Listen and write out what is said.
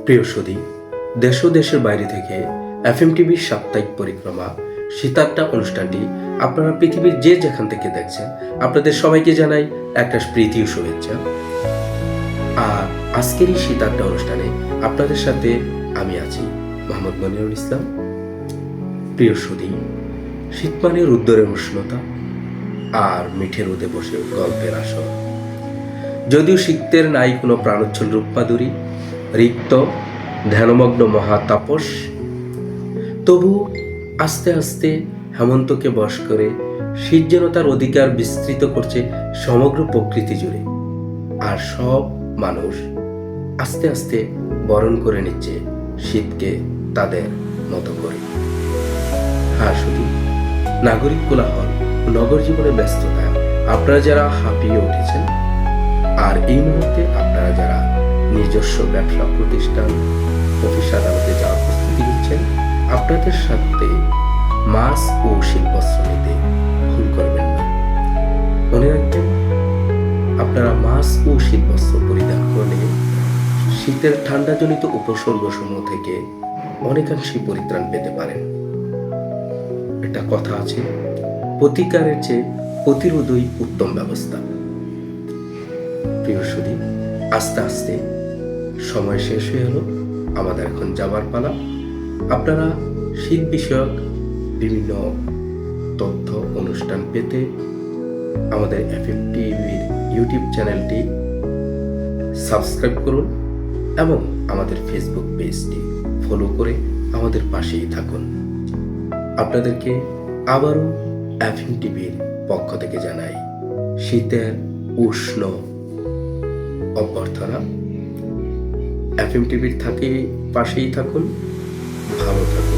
প্রিয় সুধী, দেশ ও দেশের বাইরে থেকে এফএম টিভির সাপ্তাহিক পরিক্রমা শীতাড্ডা অনুষ্ঠানটি আপনারা পৃথিবীর যে যেখান থেকে দেখছেন আপনাদের সবাইকে জানাই একটা প্রীতি ও শুভেচ্ছা। আর আজকের এই শীতাড্ডা অনুষ্ঠানে আপনাদের সাথে আমি আছি মোহাম্মদ মনিরুল ইসলাম। প্রিয় সুধী, শীত মানে রুদ্রের উষ্ণতা আর মিঠে রোদে বসে গল্পের আসর। যদিও শীতের নাই কোনো প্রাণোচ্ছল রূপমাধুরী, রিক্ত ধ্যানমগ্ন মহাতাপস, তবু আস্তে আস্তে হেমন্তকে বশ করে শীত যেন তার অধিকার বিস্তৃত করছে সমগ্র প্রকৃতি জুড়ে। আর সব মানুষ আস্তে আস্তে বরণ করে নিচ্ছে শীতকে তাদের মতো করে। হ্যাঁ, শুধু নাগরিক কোলাহল, নগর জীবনে ব্যস্ততায় আপনারা যারা হাঁপিয়ে উঠেছেন, আর এই মুহূর্তে আপনারা যারা নিজস্ব ব্যবসা প্রতিষ্ঠান, অফিস আদালতে যাওয়ার প্রস্তুতি নিচ্ছেন, আপনাদের সাথে মাছ ও শিল্পস্ত্র নিতে ভুল করবেন না। মনে রাখবেন, আপনারা মাছ ও শিল্পস্ত্র পরিধান করলে শীতের ঠান্ডাজনিত উপসর্গসমূহ থেকে অনেকাংশেই পরিত্রাণ পেতে পারেন। একটা কথা আছে, প্রতিকারের চেয়ে প্রতিরোধই উত্তম ব্যবস্থা। প্রিয় সুধী, আস্তে আস্তে সময় শেষ হয়ে হলো, আমাদের এখন যাবার পালা। আপনারা শীত বিষয়ক বিভিন্ন তথ্য অনুষ্ঠান পেতে আমাদের এফএম টিভির ইউটিউব চ্যানেলটি সাবস্ক্রাইব করুন এবং আমাদের ফেসবুক পেজটি ফলো করে আমাদের পাশেই থাকুন। আপনাদেরকে আবারও এফএম টিভির পক্ষ থেকে জানাই শীতের উষ্ণ অভ্যর্থনা। এফএম টিভির পাশেই থাকুন, ভালো থাকুন।